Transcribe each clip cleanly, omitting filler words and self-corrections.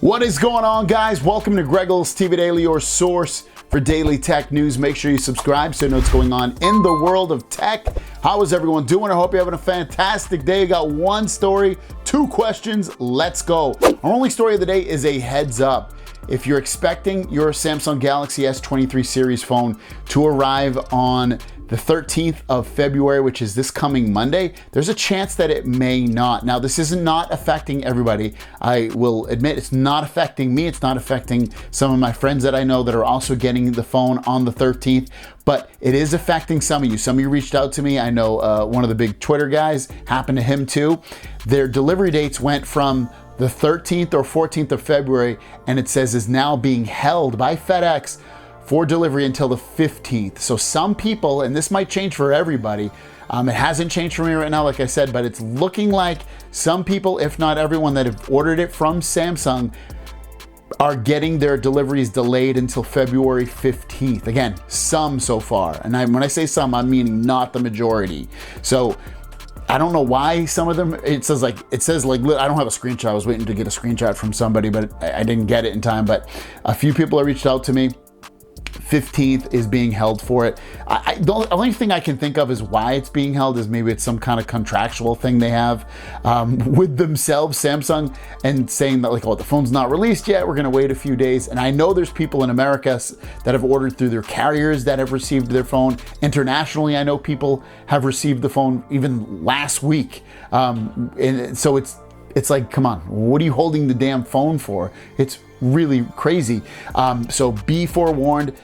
What is going on, guys? Welcome to Greggles TV Daily, your source for daily tech news. Make sure you subscribe so you know what's going on in the world of tech. How is everyone doing? I hope you're having a fantastic day. Got one story, two questions. Let's go. Our only story of the day is a heads up. If you're expecting your Samsung Galaxy S23 series phone to arrive on the 13th of February, which is this coming Monday, there's a chance that it may not. Now, this is not affecting everybody. I will admit it's not affecting me. It's not affecting some of my friends that I know that are also getting the phone on the 13th, but it is affecting some of you. Some of you reached out to me. I know one of the big Twitter guys, happened to him too. Their delivery dates went from the 13th or 14th of February, and it says is now being held by FedEx for delivery until the 15th. So some people, and this might change for everybody, it hasn't changed for me right now, like I said, but it's looking like some people, if not everyone that have ordered it from Samsung, are getting their deliveries delayed until February 15th. Again, some so far. And when I say some, I'm meaning not the majority. So I don't know why some of them, it says like, I don't have a screenshot. I was waiting to get a screenshot from somebody, but I didn't get it in time. But a few people have reached out to me. 15th is being held for it. The only thing I can think of is why it's being held is maybe it's some kind of contractual thing they have with themselves, Samsung, and saying that like, oh, the phone's not released yet, we're gonna wait a few days. And I know there's people in America that have ordered through their carriers that have received their phone. Internationally, I know people have received the phone even last week. And so it's like, come on, what are you holding the damn phone for? It's really crazy. So be forewarned.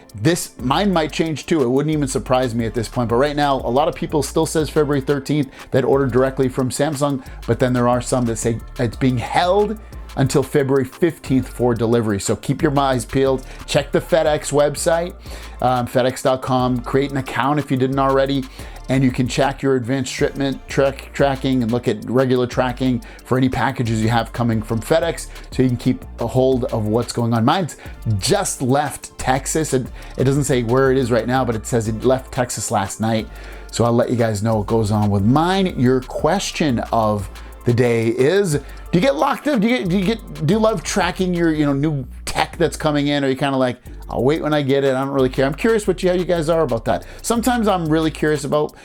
Mine might change too. It wouldn't even surprise me at this point. But right now, a lot of people still says February 13th that ordered directly from Samsung. But then there are some that say it's being held until February 15th for delivery. So keep your eyes peeled. Check the FedEx website, FedEx.com. Create an account if you didn't already. And you can check your advanced shipment tracking and look at regular tracking for any packages you have coming from FedEx so you can keep a hold of what's going on. Mine's just left Texas. It doesn't say where it is right now, but it says it left Texas last night. So I'll let you guys know what goes on with mine. Your question of the day is, do you get locked up? Do you love tracking your new tech that's coming in? Or are you kind of like, I'll wait when I get it, I don't really care? I'm curious how you guys are about that. Sometimes I'm really curious about,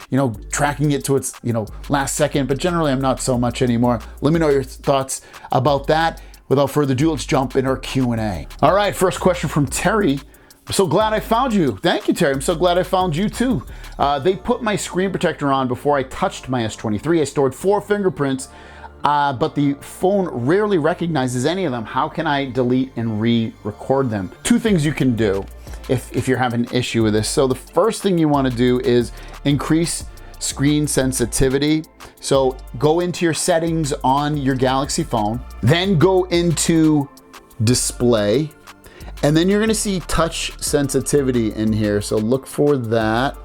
tracking it to its, last second, but generally I'm not so much anymore. Let me know your thoughts about that. Without further ado, let's jump in our Q&A. All right, first question from Terry. I'm so glad I found you. Thank you, Terry. I'm so glad I found you too. They put my screen protector on before I touched my S23. I stored 4 fingerprints, but the phone rarely recognizes any of them. How can I delete and re-record them? 2 things you can do if you're having an issue with this. So the first thing you want to do is increase screen sensitivity. So go into your settings on your Galaxy phone, then go into display, and then you're gonna see touch sensitivity in here. So look for that.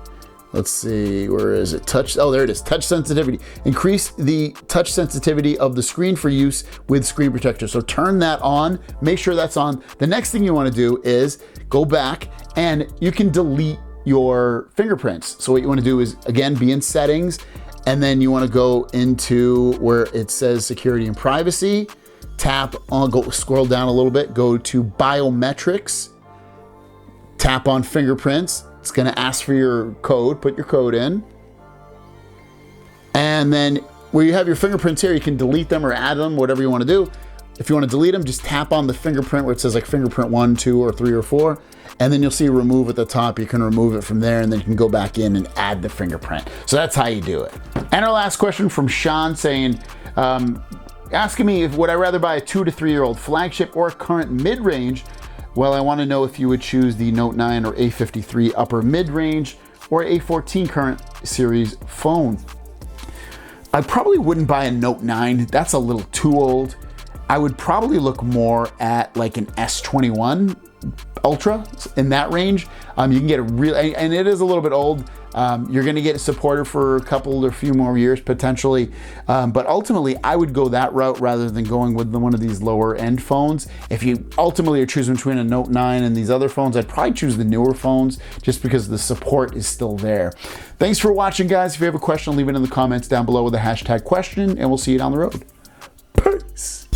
Let's see, where is it? Touch, oh, there it is, touch sensitivity. Increase the touch sensitivity of the screen for use with screen protector. So turn that on, make sure that's on. The next thing you wanna do is go back and you can delete your fingerprints. So what you wanna do is, again, be in settings, and then you wanna go into where it says security and privacy, tap on, scroll down a little bit, go to biometrics, tap on fingerprints. It's gonna ask for your code, put your code in. And then where you have your fingerprints here, you can delete them or add them, whatever you wanna do. If you wanna delete them, just tap on the fingerprint where it says like fingerprint 1, 2, or 3, or 4, and then you'll see remove at the top. You can remove it from there, and then you can go back in and add the fingerprint. So that's how you do it. And our last question from Sean saying, asking me would I rather buy a 2 to 3 year old flagship or a current mid-range? Well, I want to know if you would choose the Note 9 or A53 upper mid-range or A14 current series phone. I probably wouldn't buy a Note 9. That's a little too old. I would probably look more at like an S21 Ultra in that range. You can get a real, and it is a little bit old. You're going to get supported for a few more years potentially, but ultimately I would go that route rather than going with one of these lower end phones. If you ultimately are choosing between a Note 9 and these other phones, I'd probably choose the newer phones just because the support is still there. Thanks for watching, guys. If you have a question, leave it in the comments down below with the hashtag question, and we'll see you down the road. Peace.